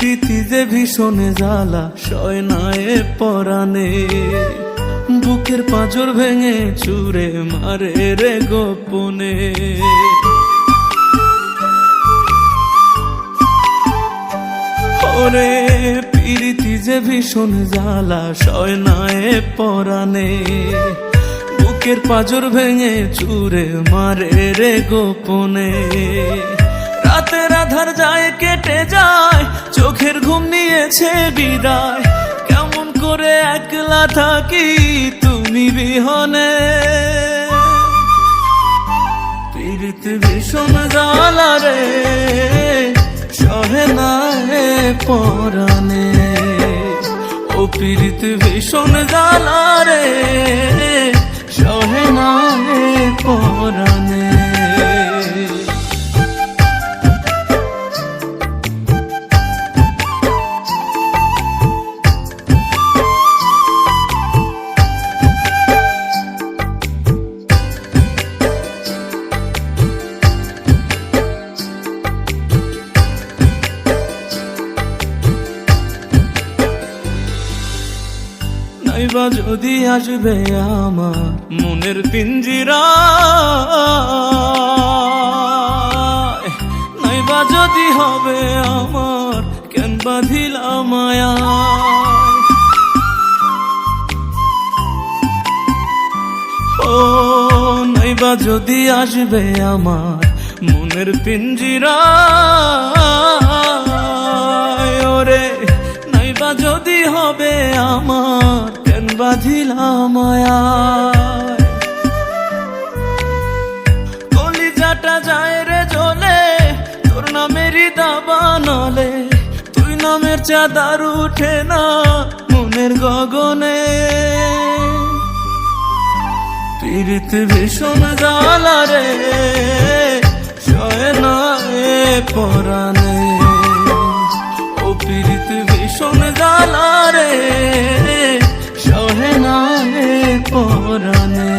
পিরিতি যে ভীষণ জ্বালা সয় না এ পরাণে, বুকের পাঁজর ভেঙে চুরে মারে রে গোপনে। ওরে পিরিতি যে ভীষণ জ্বালা সয় না এ পরাণে, বুকের পাঁজর ভেঙে চুরে মারে রে গোপনে। রাতের আধার যায় কেটে যায়, চোখের ঘুম নিয়েছে বিদায়, কেমন করে একলা থাকি তুমি বিহনে। পিরিতি ভীষণ জ্বালা রে সহে না এ পরাণে, ও পিরিতি ভীষণ জ্বালা রে সহে না এ পরাণে। নাইবা যদি আসবে আমার মনের পিঞ্জিরায়, নাইবা যদি হবে আমার কেন বাঁধিলা মায়া। ও নাইবা যদি আসবে আমার মনের পিঞ্জিরায়, ওরে নাইবা যদি হবে আমার কেন বাঁধিলা মায়া। কলিজাটা যায় রে জ্বলে তোর নামেরই দাবা নলে, তুই নামের চাঁদার উঠে না মনের গগনে। পিরিতি ভীষণ জ্বালা রে সয় না এ পরাণে, ও পিরিতি ভীষণ জ্বালা রে সহে না এ পরাণে।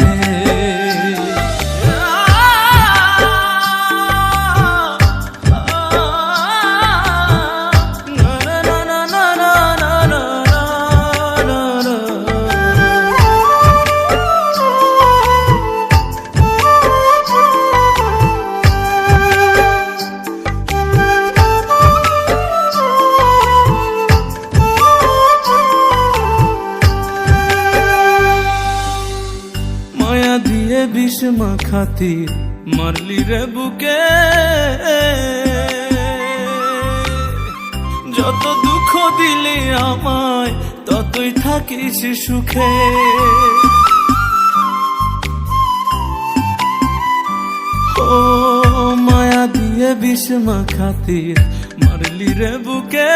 দিয়ে বিষ মাখাতির মারলি রে বুকে, যত দুঃখ দিলি আমায় ততই থাকিস সুখে। ও মায়া দিয়ে বিষ মাখাতির মারলি রে বুকে,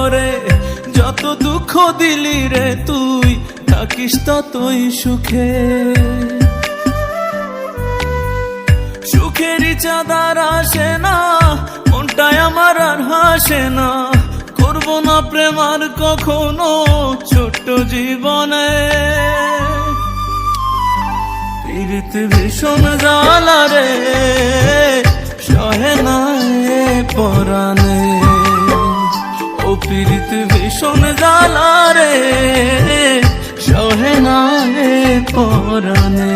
ওরে যত দুঃখ দিলি রে তুই থাকিস ততই সুখে। সুখেরই চাঁদার আসে না মনটায় আমার আর হাসে না, করবো না প্রেম আর কখনো ছোট্ট জীবনে। পিরিতি ভীষণ জ্বালা রে সহে না এ পরাণে, ও পিরিতি ভীষণ জ্বালা রে সহে না এ পরাণে।